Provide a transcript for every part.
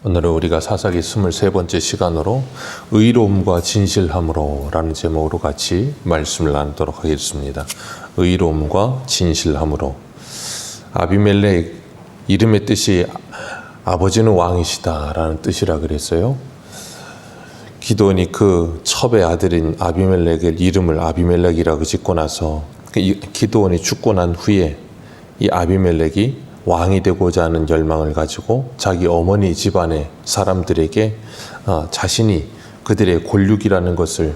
오늘은 우리가 사사기 23번째 시간으로 의로움과 진실함으로 라는 제목으로 같이 말씀을 나누도록 하겠습니다. 의로움과 진실함으로. 아비멜렉 이름의 뜻이 아버지는 왕이시다 라는 뜻이라 그랬어요. 기드온이 그 첩의 아들인 아비멜렉의 이름을 아비멜렉이라고 짓고 나서 기드온이 죽고 난 후에 이 아비멜렉이 왕이 되고자 하는 열망을 가지고 자기 어머니 집안의 사람들에게 자신이 그들의 권력이라는 것을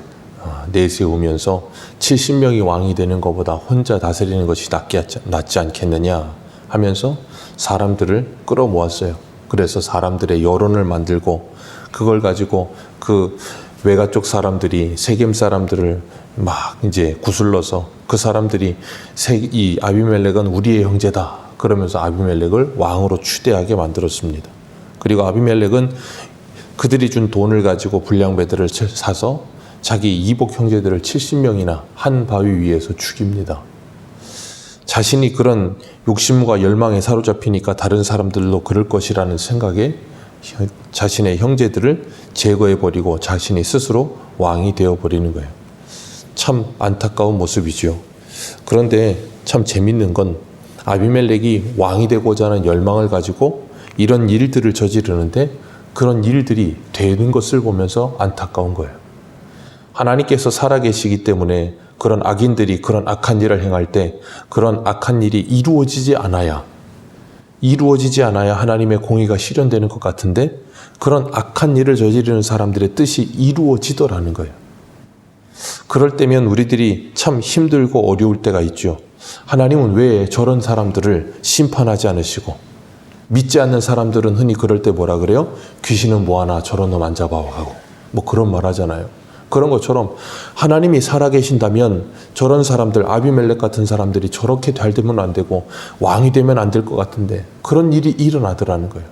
내세우면서 70명이 왕이 되는 것보다 혼자 다스리는 것이 낫지 않겠느냐 하면서 사람들을 끌어모았어요. 그래서 사람들의 여론을 만들고 그걸 가지고 그 외가 쪽 사람들이 세겜 사람들을 막 이제 구슬러서 그 사람들이 이 아비멜렉은 우리의 형제다 그러면서 아비멜렉을 왕으로 추대하게 만들었습니다. 그리고 아비멜렉은 그들이 준 돈을 가지고 불량배들을 사서 자기 이복 형제들을 70명이나 한 바위 위에서 죽입니다. 자신이 그런 욕심과 열망에 사로잡히니까 다른 사람들도 그럴 것이라는 생각에 자신의 형제들을 제거해버리고 자신이 스스로 왕이 되어버리는 거예요. 참 안타까운 모습이죠. 그런데 참 재밌는 건 아비멜렉이 왕이 되고자 하는 열망을 가지고 이런 일들을 저지르는데 그런 일들이 되는 것을 보면서 안타까운 거예요. 하나님께서 살아계시기 때문에 그런 악인들이 그런 악한 일을 행할 때 그런 악한 일이 이루어지지 않아야 하나님의 공의가 실현되는 것 같은데 그런 악한 일을 저지르는 사람들의 뜻이 이루어지더라는 거예요. 그럴 때면 우리들이 참 힘들고 어려울 때가 있죠. 하나님은 왜 저런 사람들을 심판하지 않으시고 믿지 않는 사람들은 흔히 그럴 때 뭐라 그래요? 귀신은 뭐하나 저런 놈 안 잡아와 가고 뭐 그런 말 하잖아요. 그런 것처럼 하나님이 살아계신다면 저런 사람들 아비멜렉 같은 사람들이 저렇게 잘 되면 안 되고 왕이 되면 안 될 것 같은데 그런 일이 일어나더라는 거예요.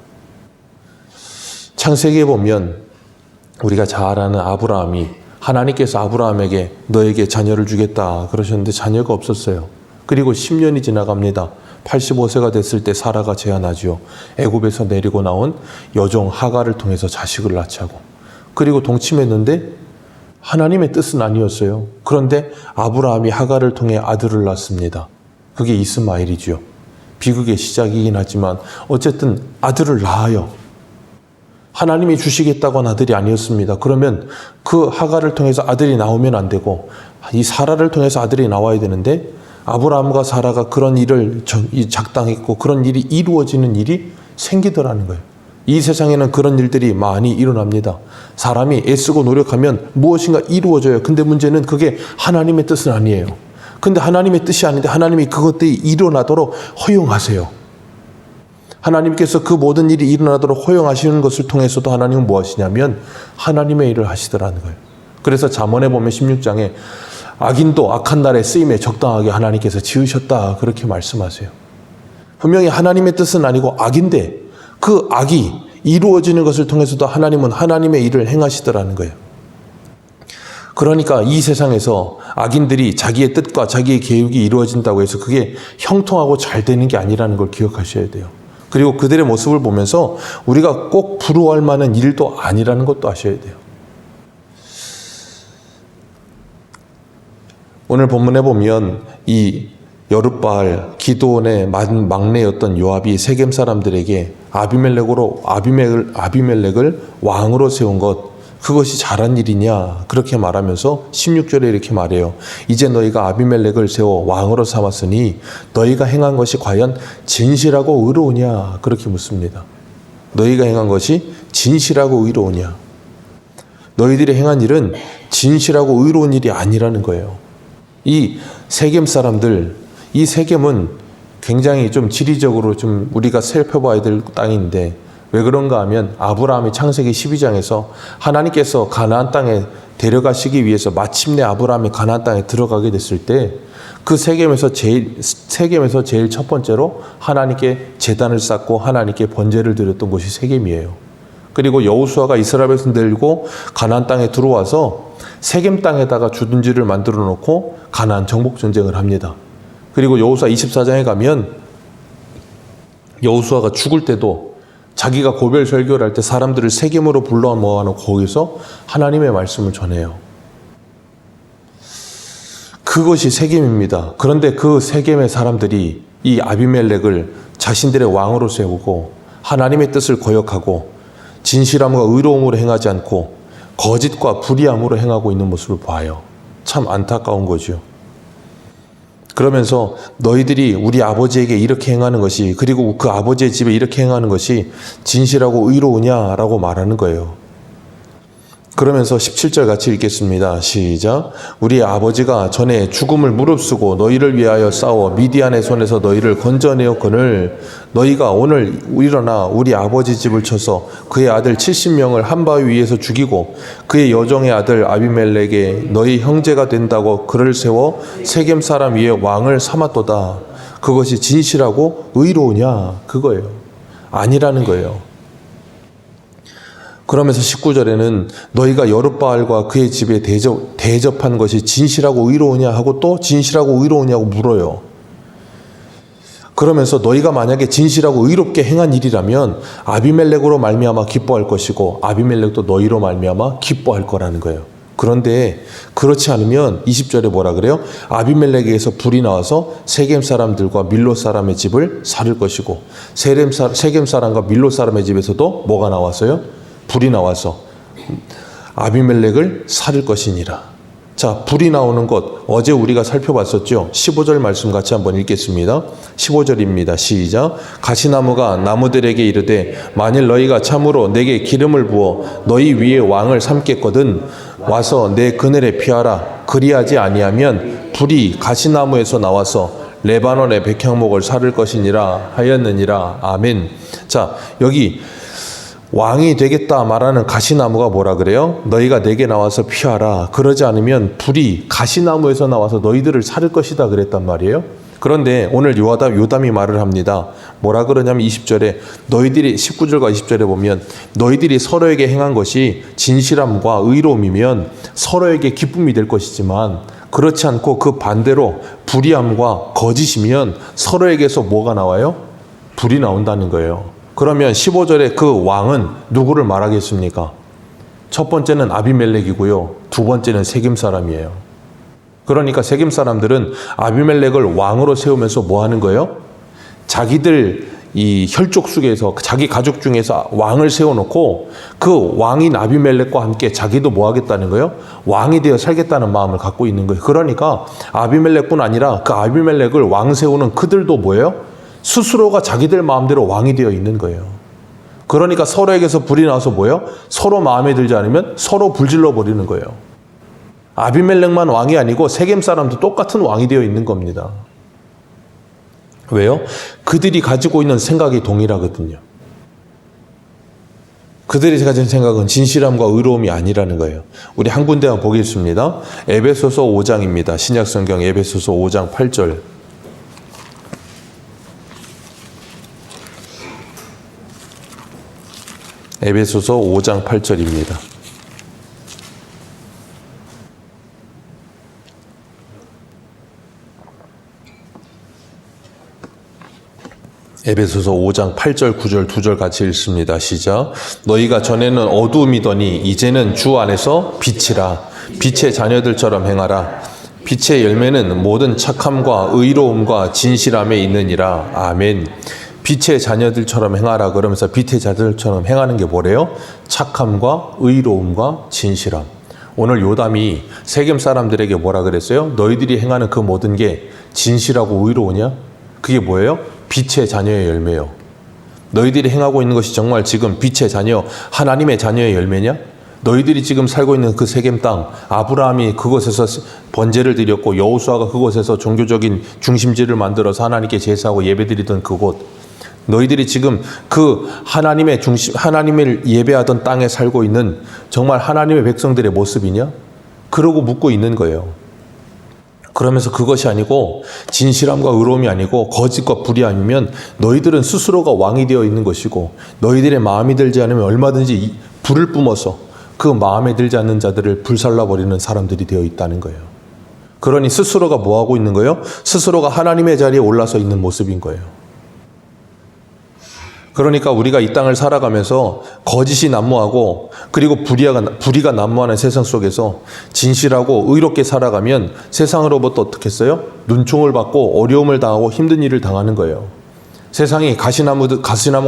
창세기에 보면 우리가 잘 아는 아브라함이 하나님께서 아브라함에게 너에게 자녀를 주겠다 그러셨는데 자녀가 없었어요. 그리고 10년이 지나갑니다. 85세가 됐을 때 사라가 제안하지요. 애굽에서 내리고 나온 여종 하갈을 통해서 자식을 낳게 하고 그리고 동침했는데 하나님의 뜻은 아니었어요. 그런데 아브라함이 하갈을 통해 아들을 낳습니다. 그게 이스마엘이지요. 비극의 시작이긴 하지만 어쨌든 아들을 낳아요. 하나님이 주시겠다고 한 아들이 아니었습니다. 그러면 그 하갈을 통해서 아들이 나오면 안 되고 이 사라를 통해서 아들이 나와야 되는데 아브라함과 사라가 그런 일을 작당했고 그런 일이 이루어지는 일이 생기더라는 거예요. 이 세상에는 그런 일들이 많이 일어납니다. 사람이 애쓰고 노력하면 무엇인가 이루어져요. 근데 문제는 그게 하나님의 뜻은 아니에요. 근데 하나님의 뜻이 아닌데 하나님이 그것들이 일어나도록 허용하세요. 하나님께서 그 모든 일이 일어나도록 허용하시는 것을 통해서도 하나님은 무엇이냐면 하나님의 일을 하시더라는 거예요. 그래서 잠언에 보면 16장에 악인도 악한 날에 쓰임에 적당하게 하나님께서 지으셨다 그렇게 말씀하세요. 분명히 하나님의 뜻은 아니고 악인데 그 악이 이루어지는 것을 통해서도 하나님은 하나님의 일을 행하시더라는 거예요. 그러니까 이 세상에서 악인들이 자기의 뜻과 자기의 계획이 이루어진다고 해서 그게 형통하고 잘 되는 게 아니라는 걸 기억하셔야 돼요. 그리고 그들의 모습을 보면서 우리가 꼭 부러워할 만한 일도 아니라는 것도 아셔야 돼요. 오늘 본문에 보면 이 여룻바알 기드온의 막내였던 요압이 세겜 사람들에게 아비멜렉을 왕으로 세운 것 그것이 잘한 일이냐 그렇게 말하면서 16절에 이렇게 말해요. 이제 너희가 아비멜렉을 세워 왕으로 삼았으니 너희가 행한 것이 과연 진실하고 의로우냐 그렇게 묻습니다. 너희가 행한 것이 진실하고 의로우냐. 너희들이 행한 일은 진실하고 의로운 일이 아니라는 거예요. 이 세겜 사람들, 이 세겜은 굉장히 좀 지리적으로 좀 우리가 살펴봐야 될 땅인데 왜 그런가 하면 아브라함이 창세기 12장에서 하나님께서 가나안 땅에 데려가시기 위해서 마침내 아브라함이 가나안 땅에 들어가게 됐을 때 그 세겜에서 제일 첫 번째로 하나님께 제단을 쌓고 하나님께 번제를 드렸던 곳이 세겜이에요. 그리고 여호수아가 이스라엘 백성 데리고 가나안 땅에 들어와서 세겜 땅에다가 주둔지를 만들어 놓고 가나안 정복 전쟁을 합니다. 그리고 여호수아 24장에 가면 여호수아가 죽을 때도 자기가 고별 설교를 할 때 사람들을 세겜으로 불러 모아놓고 거기서 하나님의 말씀을 전해요. 그것이 세겜입니다. 그런데 그 세겜의 사람들이 이 아비멜렉을 자신들의 왕으로 세우고 하나님의 뜻을 거역하고 진실함과 의로움으로 행하지 않고 거짓과 불의함으로 행하고 있는 모습을 봐요. 참 안타까운 거죠. 그러면서 너희들이 우리 아버지에게 이렇게 행하는 것이, 그리고 그 아버지의 집에 이렇게 행하는 것이 진실하고 의로우냐라고 말하는 거예요. 그러면서 17절 같이 읽겠습니다. 시작. 우리 아버지가 전에 죽음을 무릅쓰고 너희를 위하여 싸워 미디안의 손에서 너희를 건져내었거늘 너희가 오늘 일어나 우리 아버지 집을 쳐서 그의 아들 70명을 한 바위 위에서 죽이고 그의 여종의 아들 아비멜렉에 너희 형제가 된다고 그를 세워 세겜 사람 위에 왕을 삼았도다. 그것이 진실하고 의로우냐? 그거예요. 아니라는 거예요. 그러면서 19절에는 너희가 여룻바알과 그의 집에 대접한 것이 진실하고 의로우냐 하고 또 진실하고 의로우냐고 물어요. 그러면서 너희가 만약에 진실하고 의롭게 행한 일이라면 아비멜렉으로 말미암아 기뻐할 것이고 아비멜렉도 너희로 말미암아 기뻐할 거라는 거예요. 그런데 그렇지 않으면 20절에 뭐라 그래요? 아비멜렉에게서 불이 나와서 세겜 사람들과 밀로 사람의 집을 살을 것이고 세겜 사람과 밀로 사람의 집에서도 뭐가 나왔어요? 불이 나와서 아비멜렉을 살을 것이니라. 자, 불이 나오는 것 어제 우리가 살펴봤었죠. 15절 말씀 같이 한번 읽겠습니다. 15절입니다. 시작. 가시나무가 나무들에게 이르되 만일 너희가 참으로 내게 기름을 부어 너희 위에 왕을 삼겠거든 와서 내 그늘에 피하라. 그리하지 아니하면 불이 가시나무에서 나와서 레바논의 백향목을 살을 것이니라 하였느니라. 아멘. 자, 여기 왕이 되겠다 말하는 가시나무가 뭐라 그래요? 너희가 내게 나와서 피하라. 그러지 않으면 불이 가시나무에서 나와서 너희들을 살을 것이다 그랬단 말이에요. 그런데 오늘 요담이 말을 합니다. 뭐라 그러냐면 20절에 너희들이 19절과 20절에 보면 너희들이 서로에게 행한 것이 진실함과 의로움이면 서로에게 기쁨이 될 것이지만 그렇지 않고 그 반대로 불의함과 거짓이면 서로에게서 뭐가 나와요? 불이 나온다는 거예요. 그러면 15절에 그 왕은 누구를 말하겠습니까? 첫 번째는 아비멜렉이고요. 두 번째는 세겜 사람이에요. 그러니까 세겜 사람들은 아비멜렉을 왕으로 세우면서 뭐 하는 거예요? 자기들 이 혈족 속에서 자기 가족 중에서 왕을 세워놓고 그 왕인 아비멜렉과 함께 자기도 뭐 하겠다는 거예요? 왕이 되어 살겠다는 마음을 갖고 있는 거예요. 그러니까 아비멜렉뿐 아니라 그 아비멜렉을 왕 세우는 그들도 뭐예요? 스스로가 자기들 마음대로 왕이 되어 있는 거예요. 그러니까 서로에게서 불이 나와서 뭐예요? 서로 마음에 들지 않으면 서로 불질러 버리는 거예요. 아비멜렉만 왕이 아니고 세겜 사람도 똑같은 왕이 되어 있는 겁니다. 왜요? 그들이 가지고 있는 생각이 동일하거든요. 그들이 가진 생각은 진실함과 의로움이 아니라는 거예요. 우리 한 군데만 보겠습니다. 에베소서 5장입니다. 신약성경 에베소서 5장 8절. 에베소서 5장 8절입니다. 에베소서 5장 8절 9절 2절 같이 읽습니다. 시작. 너희가 전에는 어두움이더니 이제는 주 안에서 빛이라. 빛의 자녀들처럼 행하라. 빛의 열매는 모든 착함과 의로움과 진실함에 있느니라. 아멘. 빛의 자녀들처럼 행하라 그러면서 빛의 자녀들처럼 행하는 게 뭐래요? 착함과 의로움과 진실함. 오늘 요담이 세겜 사람들에게 뭐라 그랬어요? 너희들이 행하는 그 모든 게 진실하고 의로우냐? 그게 뭐예요? 빛의 자녀의 열매요. 너희들이 행하고 있는 것이 정말 지금 빛의 자녀, 하나님의 자녀의 열매냐? 너희들이 지금 살고 있는 그 세겜 땅, 아브라함이 그곳에서 번제를 드렸고 여호수아가 그곳에서 종교적인 중심지를 만들어서 하나님께 제사하고 예배드리던 그곳, 너희들이 지금 그 하나님의 중심, 하나님을 예배하던 땅에 살고 있는 정말 하나님의 백성들의 모습이냐? 그러고 묻고 있는 거예요. 그러면서 그것이 아니고 진실함과 의로움이 아니고 거짓과 불의함이면 너희들은 스스로가 왕이 되어 있는 것이고 너희들의 마음이 들지 않으면 얼마든지 불을 뿜어서 그 마음에 들지 않는 자들을 불살라버리는 사람들이 되어 있다는 거예요. 그러니 스스로가 뭐 하고 있는 거예요? 스스로가 하나님의 자리에 올라서 있는 모습인 거예요. 그러니까 우리가 이 땅을 살아가면서 거짓이 난무하고 그리고 불의가 난무하는 세상 속에서 진실하고 의롭게 살아가면 세상으로부터 어떻게 했어요? 눈총을 받고 어려움을 당하고 힘든 일을 당하는 거예요. 세상이 가시나무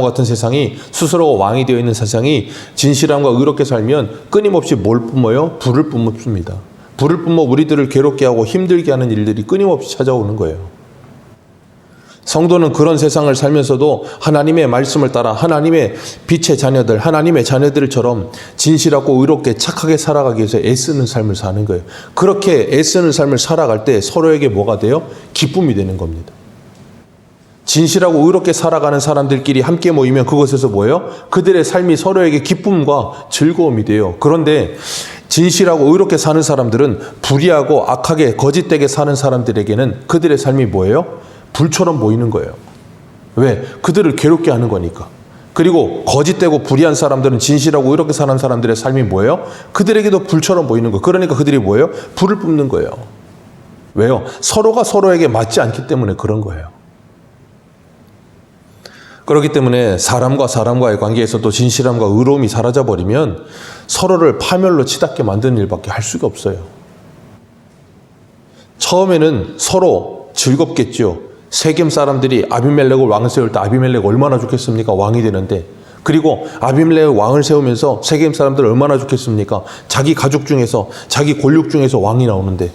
같은 세상이 스스로 왕이 되어 있는 세상이 진실함과 의롭게 살면 끊임없이 뭘 뿜어요? 불을 뿜습니다. 불을 뿜어 우리들을 괴롭게 하고 힘들게 하는 일들이 끊임없이 찾아오는 거예요. 성도는 그런 세상을 살면서도 하나님의 말씀을 따라 하나님의 빛의 자녀들, 하나님의 자녀들처럼 진실하고 의롭게 착하게 살아가기 위해서 애쓰는 삶을 사는 거예요. 그렇게 애쓰는 삶을 살아갈 때 서로에게 뭐가 돼요? 기쁨이 되는 겁니다. 진실하고 의롭게 살아가는 사람들끼리 함께 모이면 그것에서 뭐예요? 그들의 삶이 서로에게 기쁨과 즐거움이 돼요. 그런데 진실하고 의롭게 사는 사람들은 불의하고 악하게 거짓되게 사는 사람들에게는 그들의 삶이 뭐예요? 불처럼 보이는 거예요. 왜? 그들을 괴롭게 하는 거니까. 그리고 거짓되고 불의한 사람들은 진실하고 의롭게 사는 사람들의 삶이 뭐예요? 그들에게도 불처럼 보이는 거예요. 그러니까 그들이 뭐예요? 불을 뿜는 거예요. 왜요? 서로가 서로에게 맞지 않기 때문에 그런 거예요. 그렇기 때문에 사람과 사람과의 관계에서도 진실함과 의로움이 사라져버리면 서로를 파멸로 치닫게 만드는 일밖에 할 수가 없어요. 처음에는 서로 즐겁겠죠. 세겜 사람들이 아비멜렉을 왕을 세울 때 아비멜렉 얼마나 좋겠습니까? 왕이 되는데. 그리고 아비멜렉 왕을 세우면서 세겜 사람들 얼마나 좋겠습니까? 자기 가족 중에서, 자기 골육 중에서 왕이 나오는데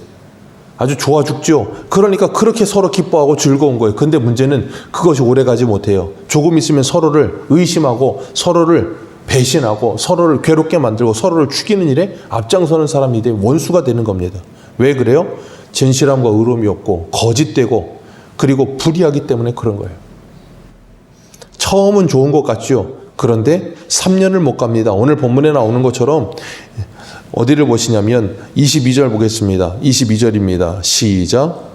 아주 좋아 죽죠. 그러니까 그렇게 서로 기뻐하고 즐거운 거예요. 근데 문제는 그것이 오래가지 못해요. 조금 있으면 서로를 의심하고 서로를 배신하고 서로를 괴롭게 만들고 서로를 죽이는 일에 앞장서는 사람이 되면 원수가 되는 겁니다. 왜 그래요? 진실함과 의로움이 없고 거짓되고 그리고 불의하기 때문에 그런 거예요. 처음은 좋은 것 같죠. 그런데 3년을 못 갑니다. 오늘 본문에 나오는 것처럼 어디를 보시냐면 22절 보겠습니다. 22절입니다. 시작.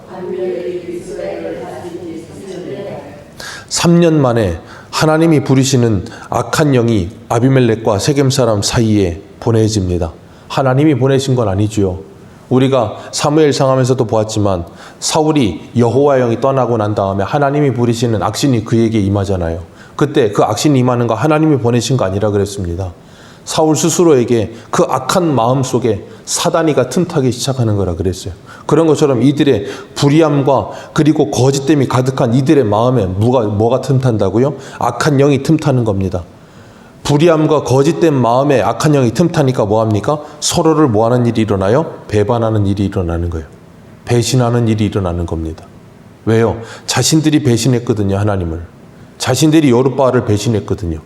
3년 만에 하나님이 부리시는 악한 영이 아비멜렉과 세겜 사람 사이에 보내집니다. 하나님이 보내신 건 아니지요. 우리가 사무엘상 하면서도 보았지만 사울이 여호와 영이 떠나고 난 다음에 하나님이 부리시는 악신이 그에게 임하잖아요. 그때 그 악신이 임하는 거 하나님이 보내신 거 아니라 그랬습니다. 사울 스스로에게 그 악한 마음 속에 사단이가 틈타기 시작하는 거라 그랬어요. 그런 것처럼 이들의 불의함과 그리고 거짓됨이 가득한 이들의 마음에 뭐가 틈탄다고요? 악한 영이 틈타는 겁니다. 불의함과 거짓된 마음에 악한 영이 틈타니까 뭐합니까? 서로를 뭐하는 일이 일어나요? 배반하는 일이 일어나는 거예요. 배신하는 일이 일어나는 겁니다. 왜요? 자신들이 배신했거든요, 하나님을. 자신들이 여룻바알을 배신했거든요.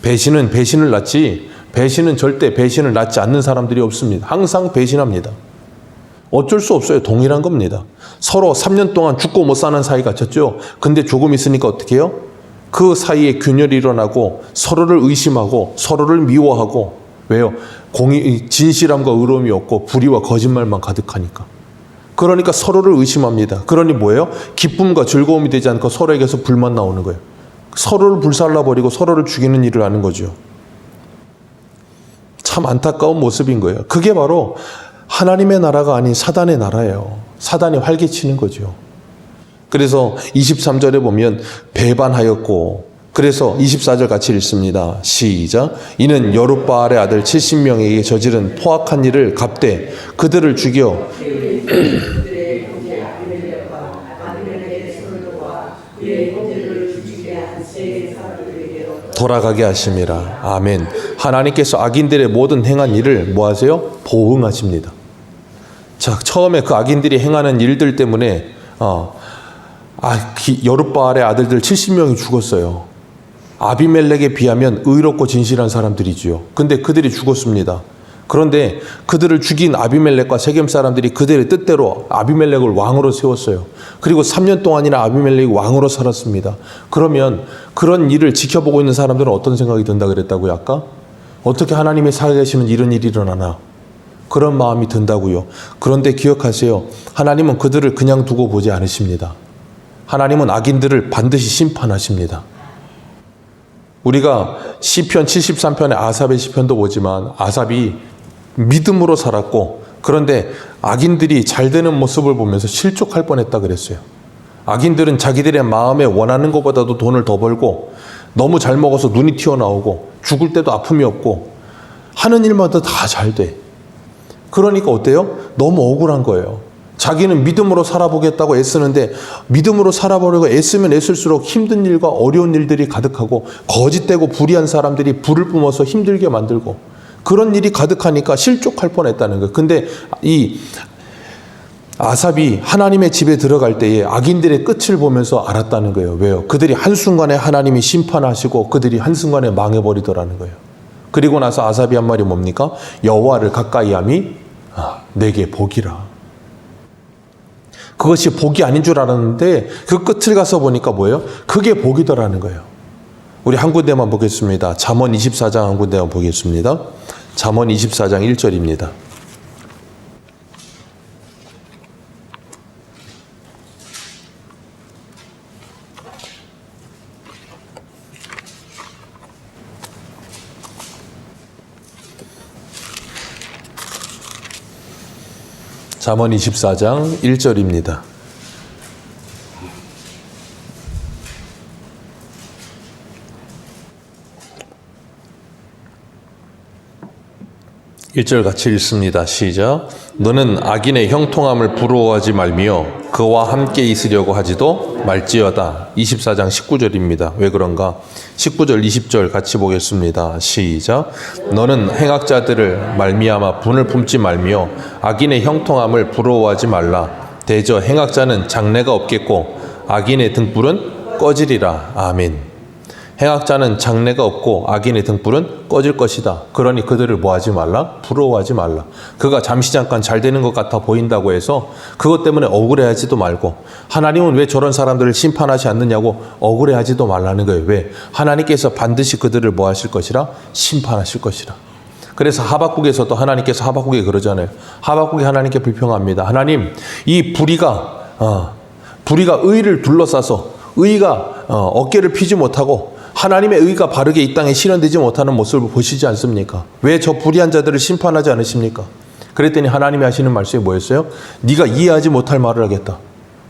배신은 배신을 낳지 배신은 절대 배신을 낳지 않는 사람들이 없습니다. 항상 배신합니다. 어쩔 수 없어요. 동일한 겁니다. 서로 3년 동안 죽고 못 사는 사이 갇혔죠. 근데 조금 있으니까 어떻게 해요? 그 사이에 균열이 일어나고 서로를 의심하고 서로를 미워하고 왜요? 진실함과 의로움이 없고 불의와 거짓말만 가득하니까. 그러니까 서로를 의심합니다. 그러니 뭐예요? 기쁨과 즐거움이 되지 않고 서로에게서 불만 나오는 거예요. 서로를 불살라버리고 서로를 죽이는 일을 하는 거죠. 참 안타까운 모습인 거예요. 그게 바로 하나님의 나라가 아닌 사단의 나라예요. 사단이 활개치는 거죠. 그래서 23절에 보면 배반하였고 그래서 24절 같이 읽습니다. 시작. 이는 여룻바알의 아들 70명에게 저지른 포악한 일을 갚되 그들을 죽여 돌아가게 하심이라. 아멘. 하나님께서 악인들의 모든 행한 일을 뭐 하세요? 보응하십니다. 자, 처음에 그 악인들이 행하는 일들 때문에 여룻바알의 아들들 70명이 죽었어요. 아비멜렉에 비하면 의롭고 진실한 사람들이지요. 근데 그들이 죽었습니다. 그런데 그들을 죽인 아비멜렉과 세겜 사람들이 그들의 뜻대로 아비멜렉을 왕으로 세웠어요. 그리고 3년 동안이나 아비멜렉이 왕으로 살았습니다. 그러면 그런 일을 지켜보고 있는 사람들은 어떤 생각이 든다 그랬다고요, 아까? 어떻게 하나님이 살아계시면 이런 일이 일어나나? 그런 마음이 든다고요. 그런데 기억하세요. 하나님은 그들을 그냥 두고 보지 않으십니다. 하나님은 악인들을 반드시 심판하십니다. 우리가 시편 73편의 아삽의 시편도 보지만 아삽이 믿음으로 살았고 그런데 악인들이 잘 되는 모습을 보면서 실족할 뻔했다 그랬어요. 악인들은 자기들의 마음에 원하는 것보다도 돈을 더 벌고 너무 잘 먹어서 눈이 튀어나오고 죽을 때도 아픔이 없고 하는 일마다 다 잘 돼. 그러니까 어때요? 너무 억울한 거예요. 자기는 믿음으로 살아보겠다고 애쓰는데 믿음으로 살아보려고 애쓰면 애쓸수록 힘든 일과 어려운 일들이 가득하고 거짓되고 불의한 사람들이 불을 뿜어서 힘들게 만들고 그런 일이 가득하니까 실족할 뻔했다는 거예요. 근데 이 아삽이 하나님의 집에 들어갈 때에 악인들의 끝을 보면서 알았다는 거예요. 왜요? 그들이 한순간에 하나님이 심판하시고 그들이 한순간에 망해버리더라는 거예요. 그리고 나서 아삽이 한 말이 뭡니까? 여호와를 가까이함이 내게 복이라. 그것이 복이 아닌 줄 알았는데 그 끝을 가서 보니까 뭐예요? 그게 복이더라는 거예요. 우리 한 군데만 보겠습니다. 잠언 24장 한 군데만 보겠습니다. 잠언 24장 1절입니다. 잠언 24장 1절입니다. 일 절 같이 읽습니다. 시작. 너는 악인의 형통함을 부러워하지 말며 그와 함께 있으려고 하지도 말지어다. 24장 19절입니다. 왜 그런가? 19절 20절 같이 보겠습니다. 시작. 너는 행악자들을 말미암아 분을 품지 말며 악인의 형통함을 부러워하지 말라. 대저 행악자는 장래가 없겠고 악인의 등불은 꺼지리라. 아멘. 행악자는 장래가 없고 악인의 등불은 꺼질 것이다. 그러니 그들을 뭐하지 말라? 부러워하지 말라. 그가 잠시 잠깐 잘 되는 것 같아 보인다고 해서 그것 때문에 억울해하지도 말고 하나님은 왜 저런 사람들을 심판하지 않느냐고 억울해하지도 말라는 거예요. 왜? 하나님께서 반드시 그들을 뭐 하실 것이라? 심판하실 것이라. 그래서 하박국에서도 하나님께서 하박국에 그러잖아요. 하박국이 하나님께 불평합니다. 하나님, 이 불의가 의를 둘러싸서 의가 어깨를 피지 못하고 하나님의 의가 바르게 이 땅에 실현되지 못하는 모습을 보시지 않습니까? 왜 저 불의한 자들을 심판하지 않으십니까? 그랬더니 하나님이 하시는 말씀이 뭐였어요? 네가 이해하지 못할 말을 하겠다.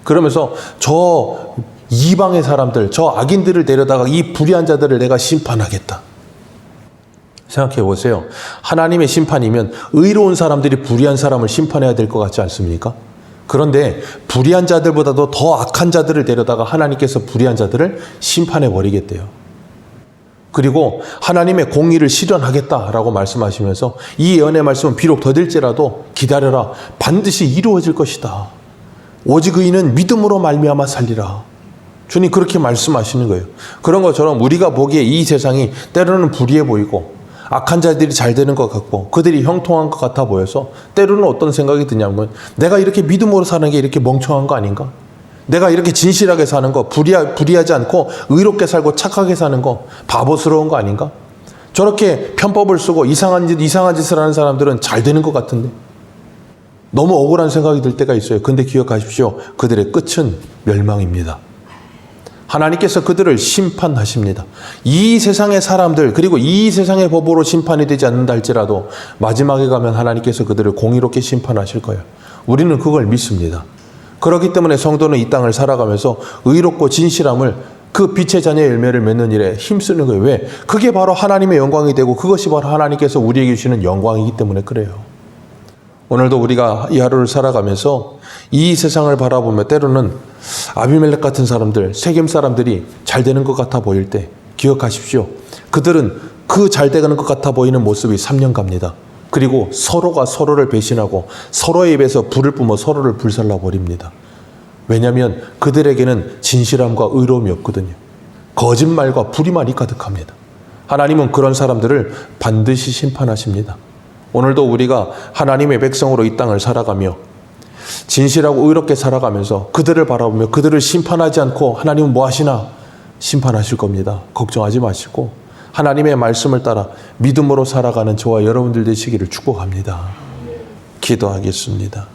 그러면서 저 이방의 사람들, 저 악인들을 데려다가 이 불의한 자들을 내가 심판하겠다. 생각해 보세요. 하나님의 심판이면 의로운 사람들이 불의한 사람을 심판해야 될 것 같지 않습니까? 그런데 불의한 자들보다도 더 악한 자들을 데려다가 하나님께서 불의한 자들을 심판해 버리겠대요. 그리고 하나님의 공의를 실현하겠다라고 말씀하시면서 이 예언의 말씀은 비록 더딜지라도 기다려라. 반드시 이루어질 것이다. 오직 의인은 믿음으로 말미암아 살리라. 주님 그렇게 말씀하시는 거예요. 그런 것처럼 우리가 보기에 이 세상이 때로는 불의해 보이고 악한 자들이 잘 되는 것 같고 그들이 형통한 것 같아 보여서 때로는 어떤 생각이 드냐면 내가 이렇게 믿음으로 사는 게 이렇게 멍청한 거 아닌가? 내가 이렇게 진실하게 사는 거, 불의하지 않고 의롭게 살고 착하게 사는 거 바보스러운 거 아닌가? 저렇게 편법을 쓰고 이상한 짓을 하는 사람들은 잘 되는 것 같은데 너무 억울한 생각이 들 때가 있어요. 근데 기억하십시오. 그들의 끝은 멸망입니다. 하나님께서 그들을 심판하십니다. 이 세상의 사람들 그리고 이 세상의 법으로 심판이 되지 않는다 할지라도 마지막에 가면 하나님께서 그들을 공의롭게 심판하실 거예요. 우리는 그걸 믿습니다. 그렇기 때문에 성도는 이 땅을 살아가면서 의롭고 진실함을 그 빛의 자녀의 열매를 맺는 일에 힘쓰는 거예요. 왜? 그게 바로 하나님의 영광이 되고 그것이 바로 하나님께서 우리에게 주시는 영광이기 때문에 그래요. 오늘도 우리가 이 하루를 살아가면서 이 세상을 바라보며 때로는 아비멜렉 같은 사람들, 세겜 사람들이 잘 되는 것 같아 보일 때 기억하십시오. 그들은 그 잘 되는 것 같아 보이는 모습이 3년 갑니다. 그리고 서로가 서로를 배신하고 서로의 입에서 불을 뿜어 서로를 불살라 버립니다. 왜냐하면 그들에게는 진실함과 의로움이 없거든요. 거짓말과 불의만이 가득합니다. 하나님은 그런 사람들을 반드시 심판하십니다. 오늘도 우리가 하나님의 백성으로 이 땅을 살아가며 진실하고 의롭게 살아가면서 그들을 바라보며 그들을 심판하지 않고 하나님은 뭐 하시나? 심판하실 겁니다. 걱정하지 마시고 하나님의 말씀을 따라 믿음으로 살아가는 저와 여러분들 되시기를 축복합니다. 기도하겠습니다.